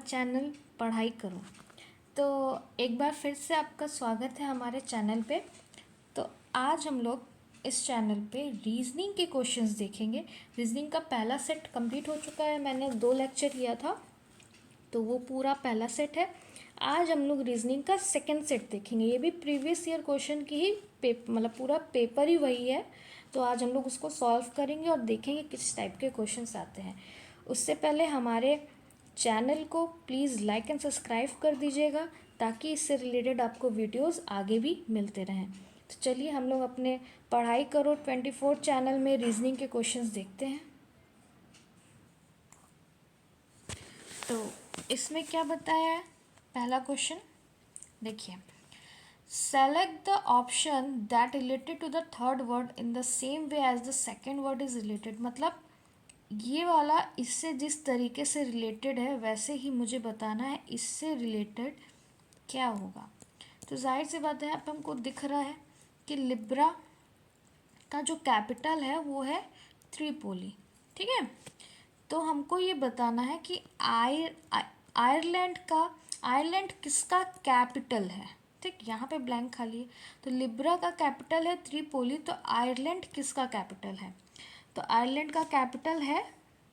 Channel पढ़ाई करो। तो एक बार फिर से आपका स्वागत है हमारे चैनल पे। तो आज हम लोग इस चैनल पे रीजनिंग के क्वेश्चंस देखेंगे। रीजनिंग का पहला सेट कंप्लीट हो चुका है, मैंने 2 लेक्चर किया था तो वो पूरा पहला सेट है। आज हम लोग रीजनिंग का सेकंड सेट देखेंगे। ये भी प्रीवियस ईयर क्वेश्चन की ही मतलब पूरा पेपर ही वही है। तो आज हम लोग उसको सॉल्व करेंगे और देखेंगे किस टाइप के क्वेश्चंस आते हैं। उससे पहले हमारे चैनल को प्लीज़ लाइक एंड सब्सक्राइब कर दीजिएगा ताकि इससे रिलेटेड आपको वीडियोस आगे भी मिलते रहें। तो चलिए हम लोग अपने पढ़ाई करो 24 चैनल में रीजनिंग के क्वेश्चंस देखते हैं। तो इसमें क्या बताया है, पहला क्वेश्चन देखिए, select the option that related to the third word in the same way as the second word is related. मतलब ये वाला इससे जिस तरीके से रिलेटेड है वैसे ही मुझे बताना है इससे रिलेटेड क्या होगा। तो जाहिर सी बात है, यहाँ पे हमको दिख रहा है कि लिब्रा का जो कैपिटल है वो है त्रिपोली, ठीक है। तो हमको ये बताना है कि आयरलैंड किसका कैपिटल है, ठीक। यहाँ पे ब्लैंक खाली है। तो लिब्रा का कैपिटल है त्रिपोली, तो आयरलैंड किसका कैपिटल है? तो आयरलैंड का कैपिटल है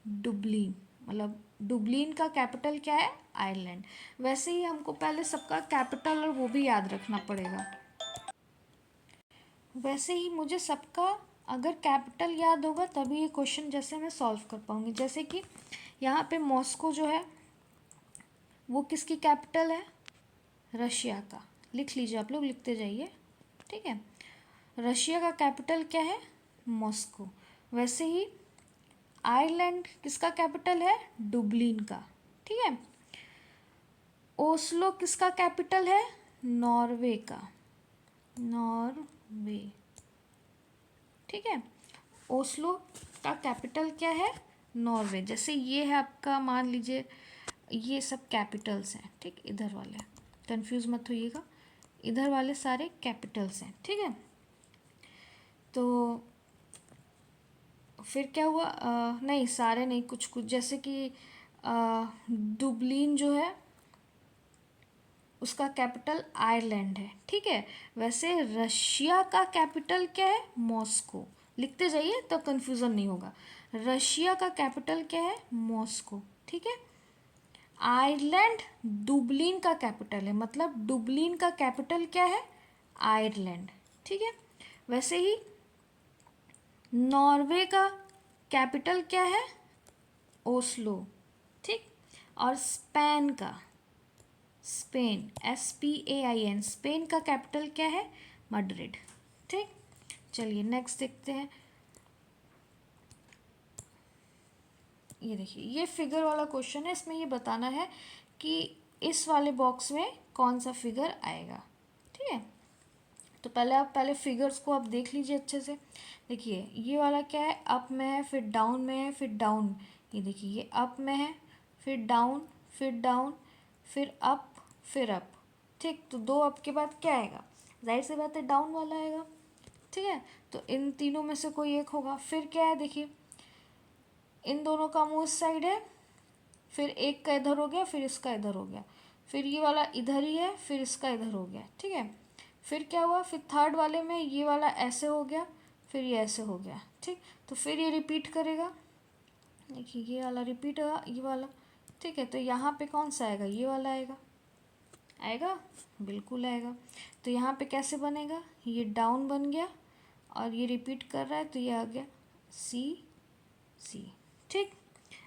डुबलिन, मतलब डुबलिन का कैपिटल क्या है? आयरलैंड। वैसे ही हमको पहले सबका कैपिटल और वो भी याद रखना पड़ेगा। वैसे ही मुझे सबका अगर कैपिटल याद होगा तभी ये क्वेश्चन जैसे मैं सॉल्व कर पाऊँगी। जैसे कि यहाँ पे मॉस्को जो है वो किसकी कैपिटल है? रशिया का। लिख लीजिए, आप लोग लिखते जाइए, ठीक है। रशिया का कैपिटल क्या है? मॉस्को। वैसे ही आयरलैंड किसका कैपिटल है? डुबलिन का, ठीक है। ओस्लो किसका कैपिटल है? नॉर्वे का, नॉर्वे, ठीक है। ओस्लो का कैपिटल क्या है? नॉर्वे। जैसे ये है आपका, मान लीजिए ये सब कैपिटल्स हैं, ठीक। इधर वाले कंफ्यूज मत होइएगा, इधर वाले सारे कैपिटल्स हैं, ठीक है। तो फिर क्या हुआ? नहीं, सारे नहीं, कुछ कुछ, जैसे कि डुबलिन जो है उसका कैपिटल आयरलैंड है, ठीक है। वैसे रशिया का कैपिटल क्या है? मॉस्को। लिखते जाइए तो कंफ्यूजन नहीं होगा। रशिया का कैपिटल क्या है? मॉस्को, ठीक है। आयरलैंड डुबलिन का कैपिटल है, मतलब डुबलिन का कैपिटल क्या है? आयरलैंड, ठीक है। वैसे ही नॉर्वे का कैपिटल क्या है? ओस्लो, ठीक। और स्पेन SPAIN, स्पेन का कैपिटल क्या है? मैड्रिड, ठीक। चलिए नेक्स्ट देखते हैं। ये देखिए, ये फिगर वाला क्वेश्चन है। इसमें ये बताना है कि इस वाले बॉक्स में कौन सा फिगर आएगा, ठीक है। तो पहले फिगर्स को आप देख लीजिए अच्छे से। देखिए ये वाला क्या है? अप में है, फिर डाउन में है, फिर डाउन। ये देखिए ये अप में है, फिर डाउन, फिर डाउन, फिर अप, फिर अप, ठीक। तो 2 अप के बाद क्या आएगा? जाहिर सी बात है डाउन वाला आएगा, ठीक है। तो इन तीनों में से कोई एक होगा। फिर क्या है? देखिए इन दोनों का मुंह इस साइड है, फिर एक का इधर हो गया, फिर इसका इधर हो गया, फिर ये वाला इधर ही है, फिर इसका इधर हो गया, ठीक है। फिर क्या हुआ? फिर थर्ड वाले में ये वाला ऐसे हो गया, फिर ये ऐसे हो गया, ठीक। तो फिर ये रिपीट करेगा। देखिए ये वाला रिपीट होगा, ये वाला, ठीक है। तो यहाँ पे कौन सा आएगा? ये वाला आएगा, आएगा, बिल्कुल आएगा। तो यहाँ पे कैसे बनेगा? ये डाउन बन गया और ये रिपीट कर रहा है तो ये आ गया सी, ठीक।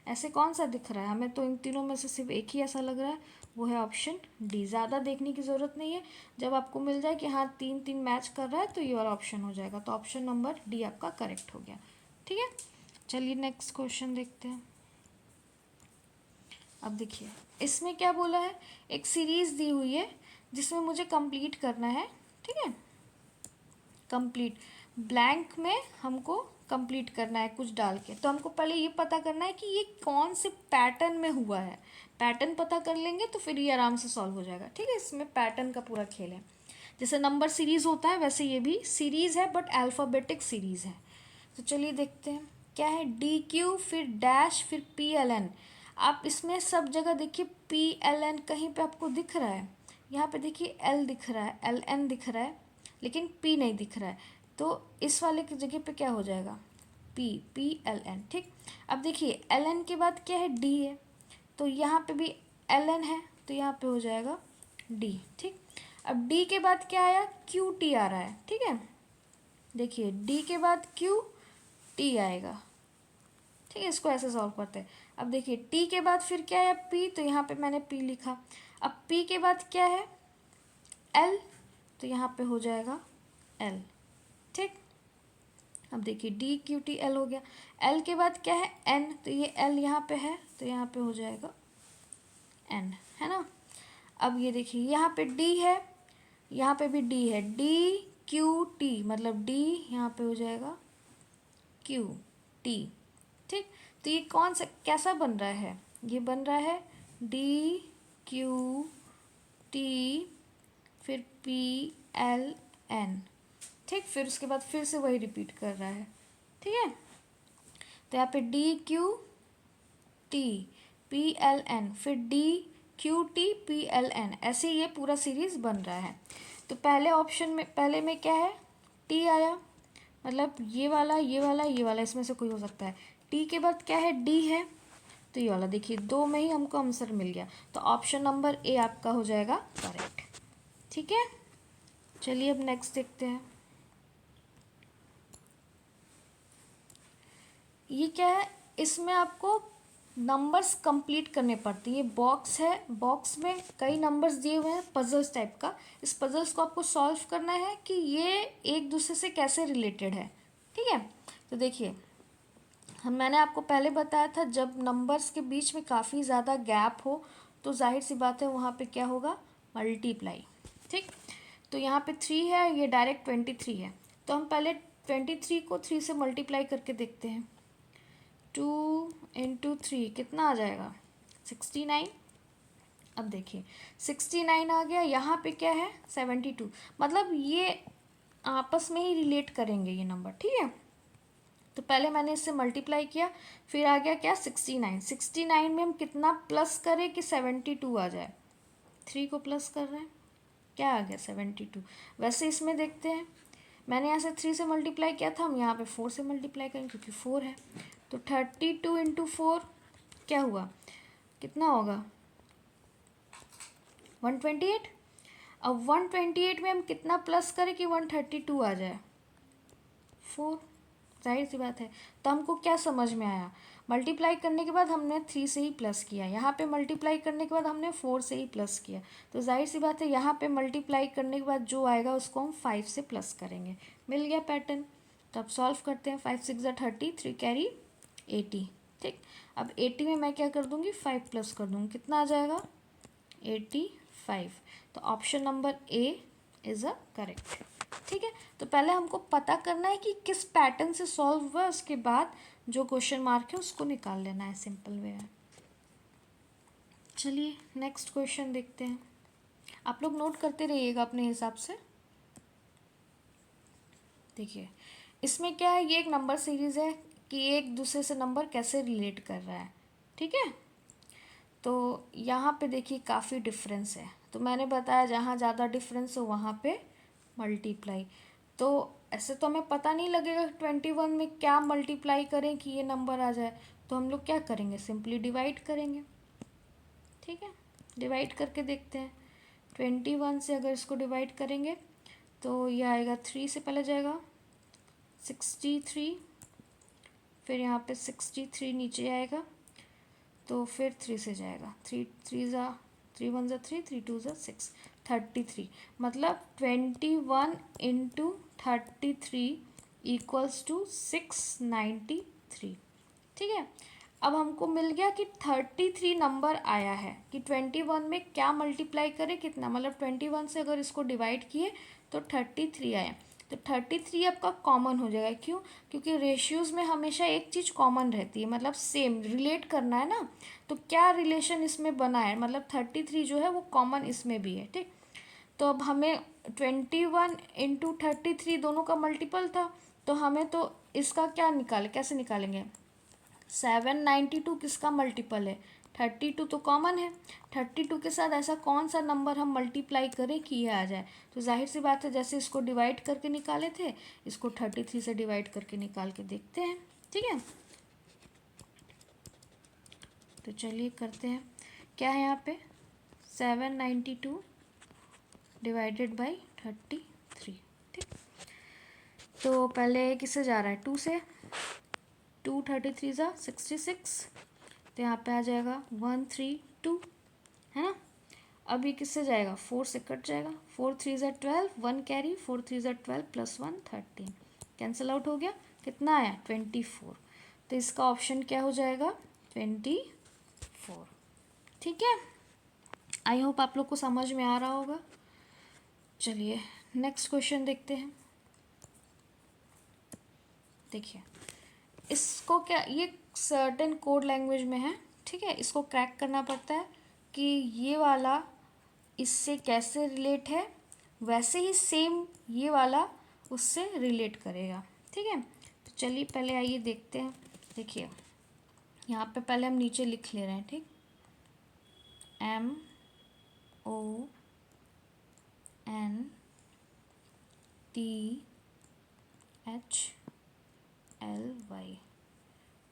ऐसे कौन सा दिख रहा है हमें? तो इन तीनों में से सिर्फ एक ही ऐसा लग रहा है, वो है ऑप्शन डी। ज़्यादा देखने की ज़रूरत नहीं है, जब आपको मिल जाए कि हाँ 3-3 मैच कर रहा है तो ये वाला ऑप्शन हो जाएगा। तो ऑप्शन नंबर डी आपका करेक्ट हो गया, ठीक है। चलिए नेक्स्ट क्वेश्चन देखते हैं। अब देखिए इसमें क्या बोला है, एक सीरीज़ दी हुई है जिसमें मुझे कंप्लीट करना है, ठीक है। कंप्लीट ब्लैंक में हमको कंप्लीट करना है कुछ डाल के। तो हमको पहले ये पता करना है कि ये कौन से पैटर्न में हुआ है। पैटर्न पता कर लेंगे तो फिर ये आराम से सॉल्व हो जाएगा, ठीक है। इसमें पैटर्न का पूरा खेल है। जैसे नंबर सीरीज़ होता है वैसे ये भी सीरीज़ है, बट अल्फ़ाबेटिक सीरीज़ है। तो चलिए देखते हैं क्या है। DQ, फिर डैश, फिर PLN। आप इसमें सब जगह देखिए PLN कहीं पे आपको दिख रहा है, यहाँ पे देखिए L दिख रहा है, LN दिख रहा है, लेकिन P नहीं दिख रहा है। तो इस वाले की जगह पे क्या हो जाएगा, PLN। ठीक, अब देखिए LN के बाद क्या है, D है, तो यहाँ पे भी LN है, तो यहाँ पे हो जाएगा D। ठीक, अब D के बाद क्या आया, QT आ रहा है। ठीक है, देखिए D के बाद QT आएगा। ठीक है, इसको ऐसे सॉल्व करते हैं। अब देखिए T के बाद फिर क्या है, P, तो यहाँ पे मैंने P लिखा। अब P के बाद क्या है, L, तो यहाँ पे हो जाएगा L। ठीक, अब देखिए DQTL हो गया। L के बाद क्या है, N, तो ये L यहाँ पे है, तो यहाँ पे हो जाएगा N, है ना। अब ये देखिए यहाँ पे D है, यहाँ पे भी D है, DQT, मतलब D यहाँ पे हो जाएगा QT। ठीक, तो ये कौन सा कैसा बन रहा है, ये बन रहा है DQT फिर PLN। ठीक, फिर उसके बाद फिर से वही रिपीट कर रहा है। ठीक है, तो यहाँ पे DQT PLN फिर DQT PLN, ऐसे ये पूरा सीरीज बन रहा है। तो पहले ऑप्शन में, पहले में क्या है, T आया, मतलब ये वाला ये वाला ये वाला, इसमें से कोई हो सकता है। T के बाद क्या है, D है, तो ये वाला देखिए दो में ही हमको आंसर मिल गया, तो ऑप्शन नंबर A आपका हो जाएगा करेक्ट। ठीक है, चलिए अब नेक्स्ट देखते हैं। ये क्या है, इसमें आपको नंबर्स कंप्लीट करने पड़ते हैं। ये बॉक्स है, बॉक्स में कई नंबर्स दिए हुए हैं पजल्स टाइप का। इस पजल्स को आपको सॉल्व करना है कि ये एक दूसरे से कैसे रिलेटेड है। ठीक है, तो देखिए मैंने आपको पहले बताया था, जब नंबर्स के बीच में काफ़ी ज़्यादा गैप हो तो जाहिर सी बात है वहाँ पे क्या होगा, मल्टीप्लाई। ठीक, तो यहाँ पे 3 है, ये डायरेक्ट 23 है, तो हम पहले 23 को 3 से मल्टीप्लाई करके देखते हैं। 2 × 3 कितना आ जाएगा, 69। अब देखिए 69 आ गया, यहाँ पे क्या है 72, मतलब ये आपस में ही रिलेट करेंगे ये नंबर। ठीक है, तो पहले मैंने इससे मल्टीप्लाई किया, फिर आ गया क्या 69। 69 में हम कितना प्लस करें कि 72 आ जाए, 3 को प्लस कर रहे हैं, क्या आ गया 72। वैसे इसमें देखते हैं, मैंने यहाँ से 3 से मल्टीप्लाई किया था, हम यहाँ पे 4 से मल्टीप्लाई करेंगे क्योंकि 4 है, तो 32 × 4 क्या हुआ, कितना होगा 128। अब 128 में हम कितना प्लस करें कि 132 आ जाए, 4, जाहिर सी बात है। तो हमको क्या समझ में आया, मल्टीप्लाई करने के बाद हमने 3 से ही प्लस किया, यहाँ पे मल्टीप्लाई करने के बाद हमने 4 से ही प्लस किया, तो जाहिर सी बात है यहाँ पे मल्टीप्लाई करने के बाद जो आएगा उसको हम 5 से प्लस करेंगे। मिल गया पैटर्न, तो अब सॉल्व करते हैं। 5 × 6 = 30, 3 कैरी 80। ठीक, अब 80 में मैं क्या कर दूँगी, 5 प्लस कर दूँगी, कितना आ जाएगा 85। तो option number A is a correct. ठीक है, तो पहले हमको पता करना है कि किस पैटर्न से सॉल्व हुआ है, उसके बाद जो क्वेश्चन मार्क है उसको निकाल लेना है, सिंपल वे है। चलिए नेक्स्ट क्वेश्चन देखते हैं, आप लोग नोट करते रहिएगा अपने हिसाब से। देखिए इसमें क्या है, ये एक नंबर सीरीज़ है कि एक दूसरे से नंबर कैसे रिलेट कर रहा है। ठीक है, तो यहाँ पे देखिए काफ़ी डिफरेंस है, तो मैंने बताया जहाँ ज़्यादा डिफरेंस हो वहाँ पे मल्टीप्लाई। तो ऐसे तो हमें पता नहीं लगेगा 21 में क्या मल्टीप्लाई करें कि ये नंबर आ जाए, तो हम लोग क्या करेंगे, सिंपली डिवाइड करेंगे। ठीक है, डिवाइड करके देखते हैं। 21 से अगर इसको डिवाइड करेंगे तो ये आएगा, 3 से पहले जाएगा 63, फिर यहाँ पे 63 नीचे आएगा, तो फिर 3 से जाएगा, 3 3 ज़ा 3 1 ज़ा 3, 3 2 ज़ा 6, 33, मतलब 21 × 33 = 693। ठीक है, अब हमको मिल गया कि 33 नंबर आया है कि 21 में क्या मल्टीप्लाई करें कितना, मतलब 21 से अगर इसको डिवाइड किए तो 33 आया, तो 33 आपका कॉमन हो जाएगा। क्यों, क्योंकि रेशियोज़ में हमेशा एक चीज़ कॉमन रहती है, मतलब सेम रिलेट करना है ना, तो क्या रिलेशन इसमें बना है, मतलब 33 जो है वो कॉमन इसमें भी है। ठीक, तो अब हमें 21 × 33 दोनों का मल्टीपल था, तो हमें तो इसका क्या निकाले, कैसे निकालेंगे, 792 किसका मल्टीपल है, 32 तो कॉमन है, 32 के साथ ऐसा कौन सा नंबर हम मल्टीप्लाई करें कि ये आ जाए। तो जाहिर सी बात है, जैसे इसको डिवाइड करके निकाले थे, इसको 33 से डिवाइड करके निकाल के देखते हैं। ठीक है, तो चलिए करते हैं। क्या है यहाँ पे 792 डिवाइडेड बाई 33। ठीक, तो पहले किससे जा रहा है, 2 से, 2 33 ज़ा 66, तो यहाँ पे आ जाएगा 132, है ना। अब ये किससे जाएगा, 4 से कट जाएगा, 4 3 ज़ा 12, 1 कैरी, 4 3 ज़ा 12 प्लस 1 13, कैंसिल आउट हो गया, कितना आया 24। तो इसका ऑप्शन क्या हो जाएगा 24। ठीक है, आई होप आप लोग को समझ में आ रहा होगा। चलिए नेक्स्ट क्वेश्चन देखते हैं। देखिए इसको क्या, ये सर्टेन कोड लैंग्वेज में है, ठीक है, इसको क्रैक करना पड़ता है कि ये वाला इससे कैसे रिलेट है, वैसे ही सेम ये वाला उससे रिलेट करेगा। ठीक है, तो चलिए पहले आइए देखते हैं। देखिए यहाँ पे पहले हम नीचे लिख ले रहे हैं, ठीक, MONTHLY,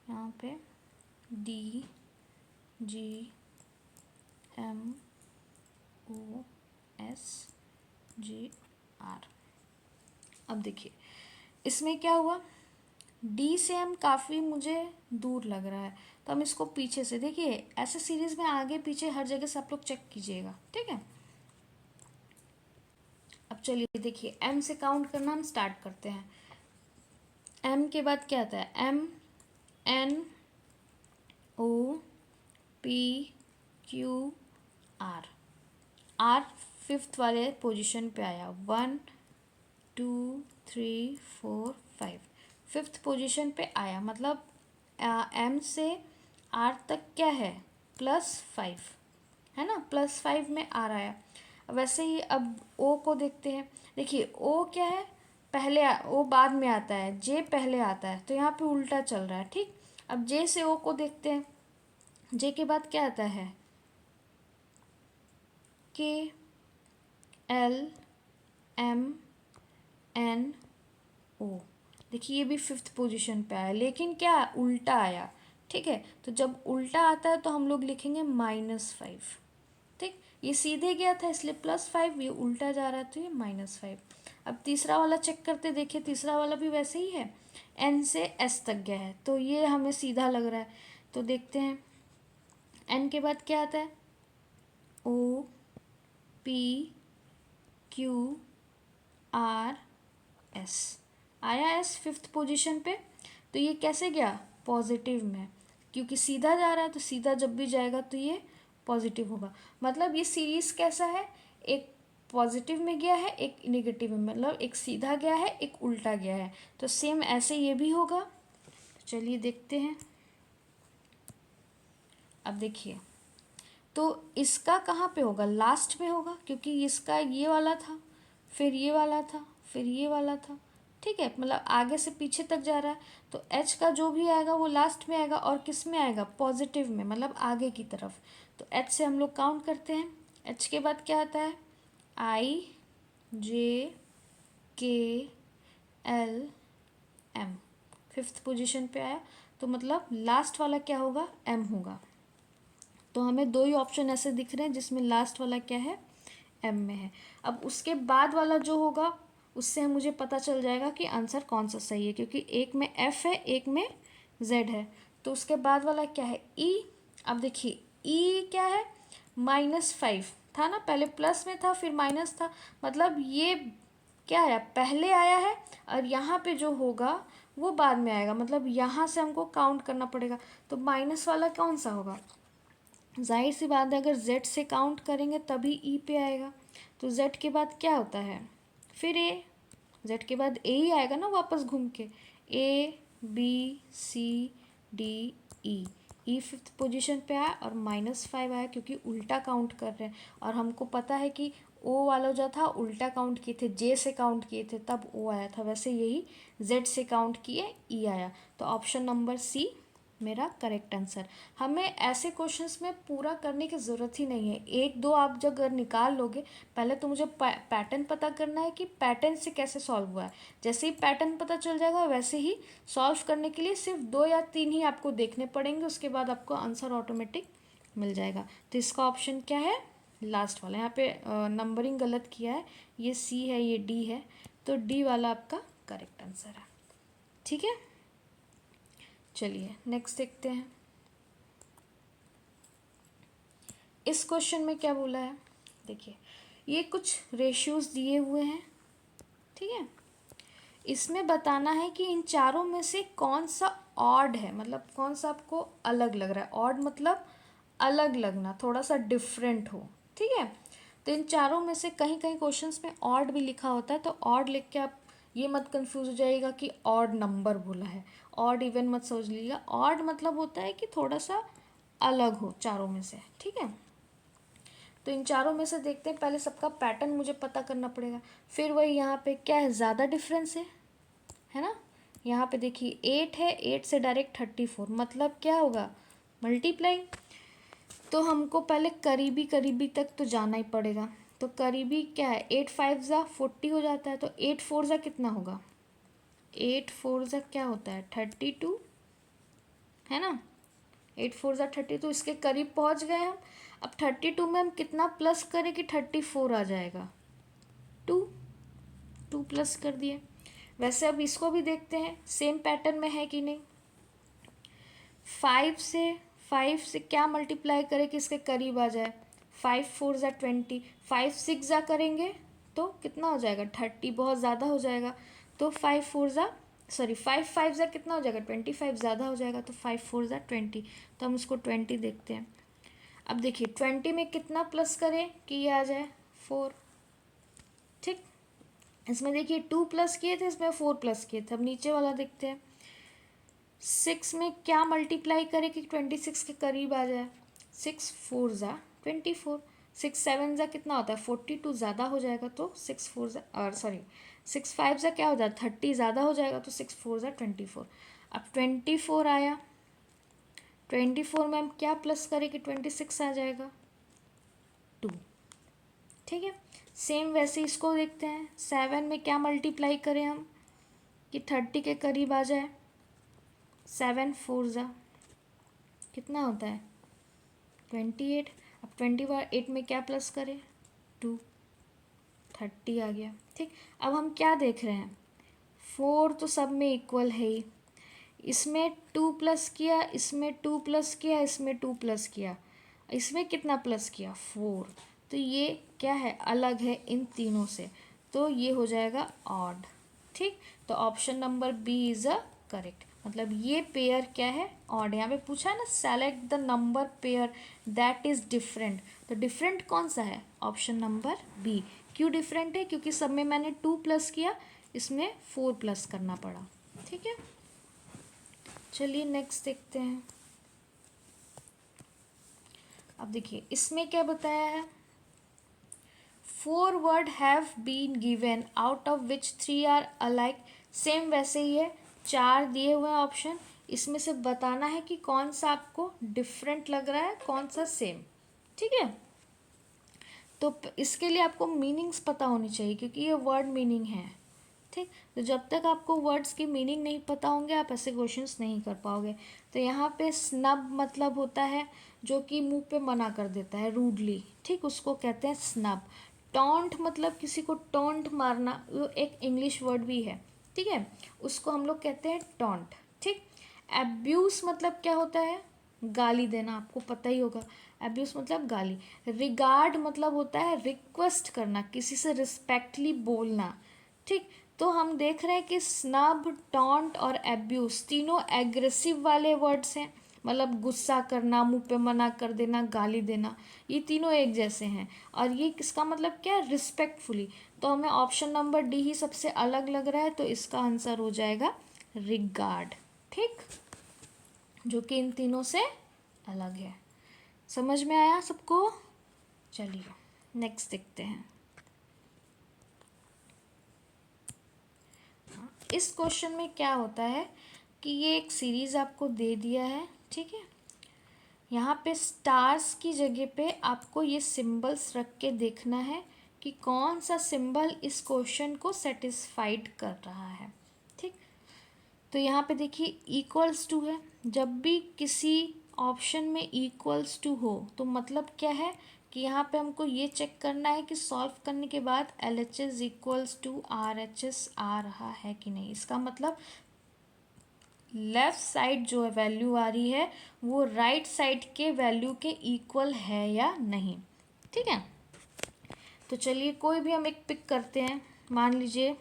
यहाँ पे DGMOSGR। अब देखिए इसमें क्या हुआ, डी से एम काफ़ी मुझे दूर लग रहा है, तो हम इसको पीछे से, देखिए ऐसे सीरीज़ में आगे पीछे हर जगह से आप लोग चेक कीजिएगा। ठीक है, अब चलिए देखिए एम से काउंट करना हम स्टार्ट करते हैं। एम के बाद क्या आता है, MNOPQR, आर फिफ्थ वाले पोजीशन पे आया, 1 2 3 4 5, फिफ्थ पोजीशन पे आया, मतलब एम से आर तक क्या है +5, है ना, +5 में आर आया। वैसे ही अब ओ को देखते हैं। देखिए ओ क्या है, पहले ओ बाद में आता है, जे पहले आता है, तो यहाँ पे उल्टा चल रहा है। ठीक, अब जे से ओ को देखते हैं। जे के बाद क्या आता है, KLMNO। देखिए ये भी फिफ्थ पोजीशन पे आया, लेकिन क्या उल्टा आया। ठीक है, तो जब उल्टा आता है तो हम लोग लिखेंगे -5। ठीक, ये सीधे गया था इसलिए +5, ये उल्टा जा रहा है तो ये -5। अब तीसरा वाला चेक करते, देखिए तीसरा वाला भी वैसे ही है, N से S तक गया है, तो ये हमें सीधा लग रहा है। तो देखते हैं N के बाद क्या आता है, OPQRS, आया S फिफ्थ पोजीशन पे। तो ये कैसे गया, पॉजिटिव में, क्योंकि सीधा जा रहा है, तो सीधा जब भी जाएगा तो ये पॉजिटिव होगा। मतलब ये सीरीज कैसा है, एक पॉजिटिव में गया है, एक नेगेटिव में, मतलब एक सीधा गया है, एक उल्टा गया है। तो सेम ऐसे ये भी होगा। चलिए देखते हैं। अब देखिए तो इसका कहाँ पे होगा, लास्ट में होगा, क्योंकि इसका ये वाला था, फिर ये वाला था, फिर ये वाला था। ठीक है, मतलब आगे से पीछे तक जा रहा है, तो एच का जो भी आएगा वो लास्ट में आएगा, और किस में आएगा, पॉजिटिव में, मतलब आगे की तरफ। तो एच से हम लोग काउंट करते हैं। एच के बाद क्या आता है, IJKLM, फिफ्थ पोजीशन पे आया, तो मतलब लास्ट वाला क्या होगा, एम होगा। तो हमें दो ही ऑप्शन ऐसे दिख रहे हैं जिसमें लास्ट वाला क्या है, एम में है। अब उसके बाद वाला जो होगा उससे मुझे पता चल जाएगा कि आंसर कौन सा सही है, क्योंकि एक में एफ है, एक में जेड है। तो उसके बाद वाला क्या है, ई। अब देखिए ई क्या है, -5 था ना, पहले प्लस में था फिर माइनस था, मतलब ये क्या आया, पहले आया है, और यहाँ पे जो होगा वो बाद में आएगा, मतलब यहाँ से हमको काउंट करना पड़ेगा। तो माइनस वाला कौन सा होगा, जाहिर सी बात है अगर z से काउंट करेंगे तभी ई पे आएगा। तो z के बाद क्या होता है, फिर ए, z के बाद ए ही आएगा ना वापस घूम के, ABCDE, ई फिफ्थ पोजीशन पे आया और -5 आया, क्योंकि उल्टा काउंट कर रहे हैं, और हमको पता है कि ओ वाला जो था उल्टा काउंट किए थे, जे से काउंट किए थे तब ओ आया था, वैसे यही जेड से काउंट किए ई आया। तो ऑप्शन नंबर सी मेरा करेक्ट आंसर। हमें ऐसे क्वेश्चंस में पूरा करने की ज़रूरत ही नहीं है, एक दो आप जब अगर निकाल लोगे, पहले तो मुझे पैटर्न पता करना है कि पैटर्न से कैसे सॉल्व हुआ है। जैसे ही पैटर्न पता चल जाएगा वैसे ही सॉल्व करने के लिए सिर्फ 2 या 3 ही आपको देखने पड़ेंगे, उसके बाद आपको आंसर ऑटोमेटिक मिल जाएगा। तो इसका ऑप्शन क्या है, लास्ट वाला। यहाँ पे नंबरिंग गलत किया है, ये सी है ये डी है, तो डी वाला आपका करेक्ट आंसर है। ठीक है, चलिए नेक्स्ट देखते हैं। इस क्वेश्चन में क्या बोला है, देखिए ये कुछ रेशियोज दिए हुए हैं, ठीक है। इसमें बताना है कि इन चारों में से कौन सा ऑड है, मतलब कौन सा आपको अलग लग रहा है। ऑड मतलब अलग लगना, थोड़ा सा डिफरेंट हो, ठीक है। तो इन चारों में से कहीं कहीं क्वेश्चंस में ऑड भी लिखा होता है, तो ऑड लिख के आप ये मत कंफ्यूज हो जाइएगा कि ऑड नंबर बोला है, ऑड इवन मत समझ लीजिएगा। ऑड मतलब होता है कि थोड़ा सा अलग हो चारों में से, ठीक है। तो इन चारों में से देखते हैं, पहले सबका पैटर्न मुझे पता करना पड़ेगा। फिर वही यहाँ पे क्या है, ज़्यादा डिफरेंस है ना। यहाँ पे देखिए 8 है, 8 से डायरेक्ट 34, मतलब क्या होगा, मल्टीप्लाई। तो हमको पहले करीबी करीबी तक तो जाना ही पड़ेगा। तो करीबी क्या है, 8 5 ज़ा 40 हो जाता है, तो 8 4 ज़ा कितना होगा, 8 4 ज़ा क्या होता है 32, है ना। 8 4 ज़ा 32, इसके करीब पहुंच गए हम। अब 32 में हम कितना प्लस करें कि 34 आ जाएगा, 2 2 प्लस कर दिए। वैसे अब इसको भी देखते हैं सेम पैटर्न में है कि नहीं। 5 से क्या मल्टीप्लाई करें कि इसके करीब आ जाए, 5 4 ज़ा 20, 5 6 ज़ा करेंगे तो कितना हो जाएगा 30, बहुत ज़्यादा हो जाएगा। तो 5 4 ज़ा 5 5 ज़ा कितना हो जाएगा 25, ज़्यादा हो जाएगा, तो 5 4 ज़ा 20, तो हम इसको 20 देखते हैं। अब देखिए 20 में कितना प्लस करें कि ये आ जाए 4, ठीक। इसमें देखिए 2 प्लस किए थे, इसमें 4 प्लस किए थे। अब नीचे वाला देखते हैं, 6 में क्या मल्टीप्लाई करें कि 26 के करीब आ जाए, 6 4 ज़ा 24, 6 7 ज़ा कितना होता है 42, ज़्यादा हो जाएगा, तो 6 4 ज़ा और 6 5 ज़ा क्या हो जाए 30, ज़्यादा हो जाएगा, तो 6 4 ज़ा 24। अब 24 आया, 24 में हम क्या प्लस करें कि 26 आ जाएगा 2, ठीक है। सेम वैसे इसको देखते हैं, 7 में क्या मल्टीप्लाई करें हम कि 30 के करीब आ जाए, 7 4 ज़ा कितना होता है 28। अब 28 में क्या प्लस करें 2, 30 आ गया, ठीक। अब हम क्या देख रहे हैं, 4 तो सब में इक्वल है ही, इसमें 2 प्लस किया, इसमें 2 प्लस किया, इसमें 2 प्लस किया, इसमें कितना प्लस किया 4, तो ये क्या है अलग है इन तीनों से, तो ये हो जाएगा ऑड, ठीक। तो option number B is a correct, मतलब ये पेयर क्या है ऑड। यहाँ पे पूछा है ना select the number pair that is different, तो डिफरेंट कौन सा है, ऑप्शन नंबर बी। क्यों डिफरेंट है, क्योंकि सब में मैंने 2 प्लस किया, इसमें 4 प्लस करना पड़ा, ठीक है। चलिए नेक्स्ट देखते हैं। अब देखिए इसमें क्या बताया है, 4 word have been given out of which 3 are alike. Same वैसे ही है, 4 दिए हुए हैं ऑप्शन, इसमें से बताना है कि कौन सा आपको डिफरेंट लग रहा है कौन सा सेम, ठीक है। तो इसके लिए आपको मीनिंग्स पता होनी चाहिए, क्योंकि ये वर्ड मीनिंग है, ठीक। तो जब तक आपको वर्ड्स की मीनिंग नहीं पता होंगे आप ऐसे क्वेश्चंस नहीं कर पाओगे। तो यहाँ पे स्नब मतलब होता है जो कि मुंह पे मना कर देता है रूडली, ठीक, उसको कहते हैं स्नब। टॉन्ट मतलब किसी को टॉन्ट मारना, वो एक इंग्लिश वर्ड भी है, ठीक है, उसको हम लोग कहते हैं टॉन्ट, ठीक। एब्यूज मतलब क्या होता है, गाली देना, आपको पता ही होगा, एब्यूज मतलब गाली। रिगार्ड मतलब होता है रिक्वेस्ट करना, किसी से रिस्पेक्टली बोलना, ठीक। तो हम देख रहे हैं कि स्नब, टॉन्ट और एब्यूज तीनों एग्रेसिव वाले वर्ड्स हैं, मतलब गुस्सा करना, मुंह पे मना कर देना, गाली देना, ये तीनों एक जैसे हैं। और ये किसका मतलब क्या है, रिस्पेक्टफुली। तो हमें ऑप्शन नंबर डी ही सबसे अलग लग रहा है, तो इसका आंसर हो जाएगा रिगार्ड, ठीक, जो कि इन तीनों से अलग है। समझ में आया सबको। चलिए नेक्स्ट देखते हैं। इस क्वेश्चन में क्या होता है कि ये एक सीरीज़ आपको दे दिया है, ठीक है। यहाँ पे स्टार्स की जगह पे आपको ये सिंबल्स रख के देखना है कि कौन सा सिंबल इस क्वेश्चन को सेटिस्फाइड कर रहा है, ठीक। तो यहाँ पे देखिए इक्वल्स टू है, जब भी किसी ऑप्शन में इक्वल्स टू हो तो मतलब क्या है कि यहाँ पे हमको ये चेक करना है कि सॉल्व करने के बाद LHS इक्वल्स टू RHS आ रहा है कि नहीं। इसका मतलब लेफ़्ट साइड जो वैल्यू आ रही है वो राइट साइड के वैल्यू के इक्वल है या नहीं, ठीक है। तो चलिए कोई भी हम एक पिक करते हैं, मान लीजिए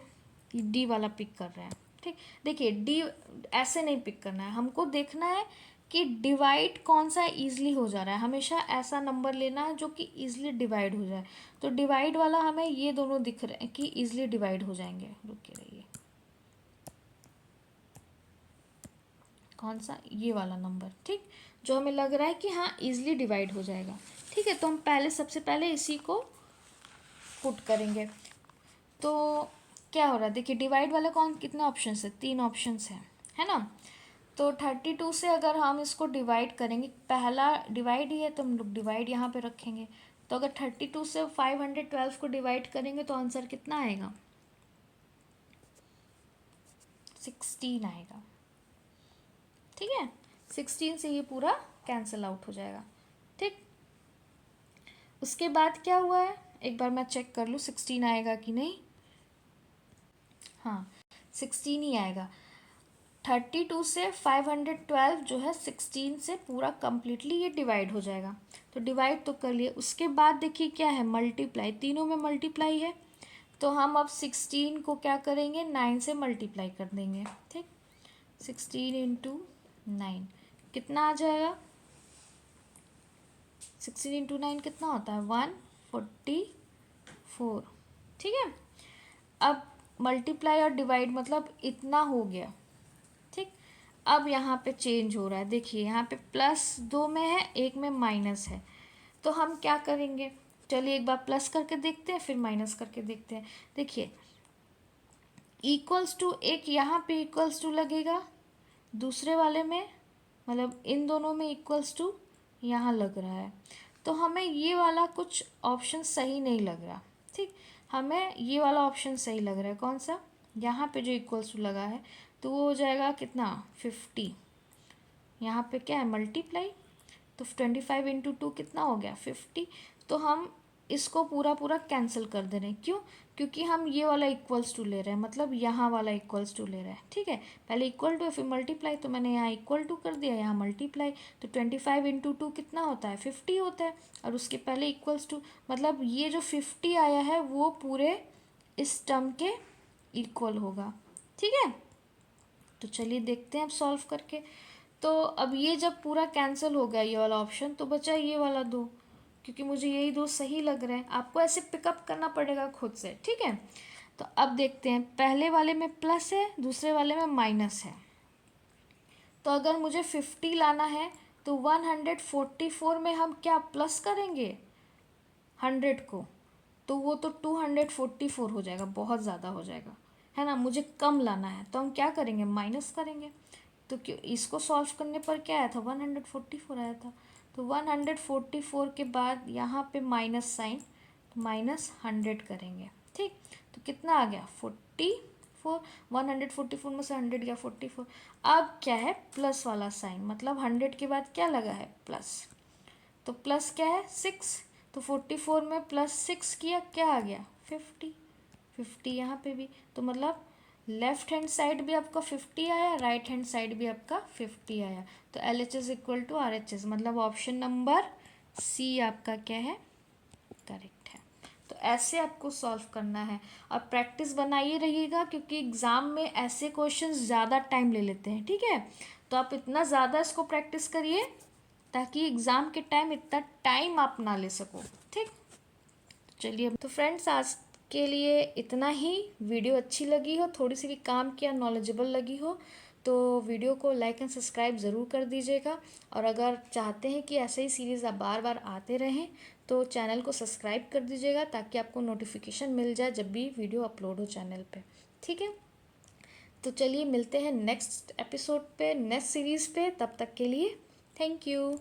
डी वाला पिक कर रहे हैं, ठीक। देखिए डी ऐसे नहीं पिक करना है, हमको देखना है कि डिवाइड कौन सा ईजिली हो जा रहा है। हमेशा ऐसा नंबर लेना है जो कि ईजिली डिवाइड हो जाए। तो डिवाइड वाला हमें ये दोनों दिख रहे हैं कि ईजिली डिवाइड हो जाएंगे। रुके रहिए, कौन सा, ये वाला नंबर, ठीक, जो हमें लग रहा है कि हाँ ईजिली डिवाइड हो जाएगा, ठीक है। तो हम पहले सबसे पहले इसी को पुट करेंगे। तो क्या हो रहा है, देखिए डिवाइड वाला कौन, कितने ऑप्शंस है, 3 ऑप्शंस हैं, है ना। तो 32 से अगर हम इसको डिवाइड करेंगे, पहला डिवाइड ही है तो हम लोग डिवाइड यहाँ पे रखेंगे। तो अगर 32 से 512 को डिवाइड करेंगे तो आंसर कितना आएगा, 16 आएगा, ठीक है। 16 से ये पूरा कैंसिल आउट हो जाएगा, ठीक। उसके बाद क्या हुआ है, एक बार मैं चेक कर लूँ 16 आएगा कि नहीं। हाँ 16 ही आएगा। 32 से 512 जो है 16 से पूरा कम्प्लीटली ये डिवाइड हो जाएगा। तो डिवाइड तो कर लिए, उसके बाद देखिए क्या है, मल्टीप्लाई, तीनों में मल्टीप्लाई है। तो हम अब 16 को क्या करेंगे, 9 से मल्टीप्लाई कर देंगे, ठीक। 16 इंटू 9 कितना आ जाएगा, 16 इंटू 9 कितना होता है, 144, ठीक है। अब मल्टीप्लाई और डिवाइड मतलब इतना हो गया, ठीक। अब यहाँ पे चेंज हो रहा है, देखिए यहाँ पे +2 में है, एक में माइनस है। तो हम क्या करेंगे, चलिए एक बार प्लस करके देखते हैं फिर माइनस करके देखते हैं। देखिए इक्वल्स टू, एक यहाँ पे इक्वल्स टू लगेगा, दूसरे वाले में मतलब इन दोनों में इक्वल्स टू यहाँ लग रहा है। तो हमें ये वाला कुछ ऑप्शन सही नहीं लग रहा, ठीक। हमें ये वाला ऑप्शन सही लग रहा है, कौन सा, यहाँ पे जो इक्वल्स टू लगा है, तो वो हो जाएगा कितना, 50। यहाँ पे क्या है, मल्टीप्लाई, तो 25 इंटू 2 कितना हो गया, 50। तो हम इसको पूरा पूरा कैंसिल कर दे रहे हैं, क्यों, क्योंकि हम ये वाला इक्वल्स टू ले रहे हैं, मतलब यहाँ वाला इक्वल्स टू ले रहे हैं, ठीक है। पहले इक्वल टू फिर मल्टीप्लाई, तो मैंने यहाँ इक्वल टू कर दिया, यहाँ मल्टीप्लाई। तो 25 इंटू 2 कितना होता है, 50 होता है, और उसके पहले इक्वल्स टू, मतलब ये जो 50 आया है वो पूरे इस टर्म के इक्वल होगा, ठीक है। तो चलिए देखते हैं अब सॉल्व करके। तो अब ये जब पूरा कैंसिल हो गया ये वाला ऑप्शन, तो बचा ये वाला 2, क्योंकि मुझे यही 2 सही लग रहे हैं। आपको ऐसे पिकअप करना पड़ेगा खुद से, ठीक है। तो अब देखते हैं, पहले वाले में प्लस है, दूसरे वाले में माइनस है। तो अगर मुझे 50 लाना है तो 144 में हम क्या प्लस करेंगे 100 को, तो वो तो 244 हो जाएगा, बहुत ज़्यादा हो जाएगा, है ना। मुझे कम लाना है तो हम क्या करेंगे, माइनस करेंगे। तो क्यों, इसको सॉल्व करने पर क्या आया था, 144 आया था। तो 144 के बाद यहाँ पे माइनस साइन, तो -100 करेंगे, ठीक। तो कितना आ गया, 44। 144 में से 100 गया, 44। अब क्या है, प्लस वाला साइन, मतलब 100 के बाद क्या लगा है, प्लस। तो प्लस क्या है, 6। तो 44 में +6 किया, क्या आ गया, 50। 50 यहाँ पे भी, तो मतलब लेफ्ट हैंड साइड भी आपका 50 आया, राइट हैंड साइड भी आपका 50 आया। तो LHS इक्वल टू RHS, मतलब ऑप्शन नंबर सी आपका क्या है, करेक्ट है। तो ऐसे आपको सॉल्व करना है, और प्रैक्टिस बनाइए रहिएगा, क्योंकि एग्ज़ाम में ऐसे क्वेश्चंस ज़्यादा टाइम ले लेते हैं, ठीक है। तो आप इतना ज़्यादा इसको प्रैक्टिस करिए ताकि एग्ज़ाम के टाइम इतना टाइम आप ना ले सको, ठीक। चलिए, तो फ्रेंड्स आज के लिए इतना ही। वीडियो अच्छी लगी हो, थोड़ी सी भी काम किया, नॉलेजेबल लगी हो, तो वीडियो को लाइक एंड सब्सक्राइब ज़रूर कर दीजिएगा। और अगर चाहते हैं कि ऐसे ही सीरीज़ आप बार बार आते रहें तो चैनल को सब्सक्राइब कर दीजिएगा, ताकि आपको नोटिफिकेशन मिल जाए जब भी वीडियो अपलोड हो चैनल पे, ठीक है। तो चलिए मिलते हैं नेक्स्ट एपिसोड पे, नेक्स्ट सीरीज़ पे। तब तक के लिए थैंक यू।